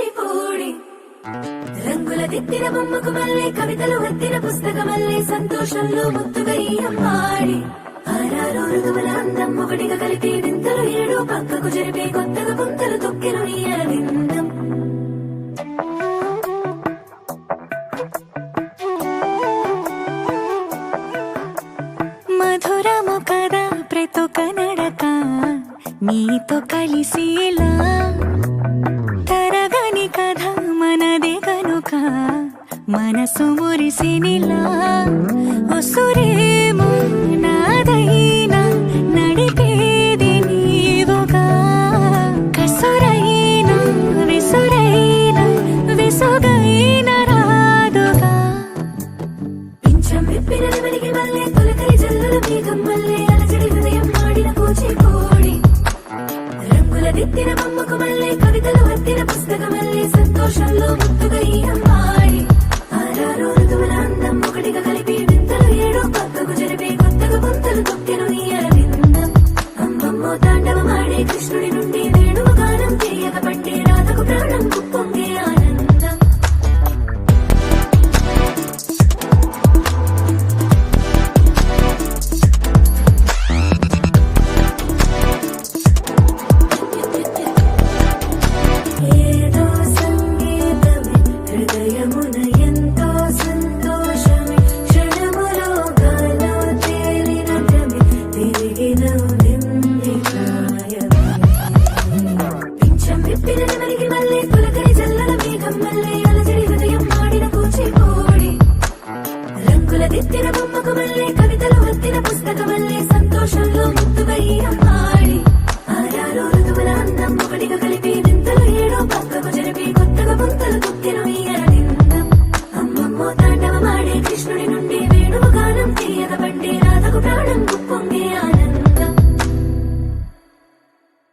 కూచిపూడి రంగుల దిద్దిన బొమ్మకు మళ్ళీ కవితలు వద్దిన పుస్తకమల్లే సంతోషంలో ముద్దుగా ఈ అమ్మాడి ఆరారు ఋతువుల అందం ఒకటిగా కలిపి వింతలు ఏడు పక్కకు జరిపే కొత్తగా పుంతలు తొక్కెను ఈ అరవిందం మధురము కదా ప్రతొక నడక నీతో కలిసేలా తరగని కథ మనదే కనుక మనసు మురిసినిలా ఒసురేమో నాదైనా నడిపేది నీవుగా కసురైనా విసురైనా విసుగైన రాదుగా పింఛం విప్పిన వెలిగి మళ్ళీ తొలకరి జల్లుల మేఘం మళ్ళీ అలజడి హృదయం ఆడిన కూచిపూడి రంగుల దిద్దిన బొమ్మకు మళ్ళీ కవితలు వద్దిన పుస్తకమల్లే సంతోషంలో ముద్దుగా ఈ అమ్మాడి ఆరారు ఋతువుల అందం ఒకటిగా కలిపి వింతలు ఏడు పక్కకు జరిపే కొత్తగా పుంతలు తొక్కెను ఈ అరవిందం అమ్మమ్మో తాండవమాడే కృష్ణుడి నుండి వేణువు గానం తీయక పట్టే రాధకు ప్రాణం పొంగే ఆనందం ఏదో సంగీతమే హృదయమున ఎంతో సంతోషమే క్షణములో గాలో తేలిన భ్రమే తిరిగిన నింది ప్రాయమే పింఛం విప్పిన నెమలికి మళ్ళీ తొలకరి జల్లల మేఘం మళ్ళీ అలజడి హృదయం ఆడిన కూచిపూడి రంగుల దిద్దిన బొమ్మకు మళ్ళీ కవితలు వద్దిన పుస్తకమల్లే సంతోషంలో ముద్దుగా ఈ అమ్మాడి ఆరారు ఋతువుల అందం ఒకటిగా కలిపి వింతలు ఏడో పక్కకు జరిపి కొత్తగా పుంతలు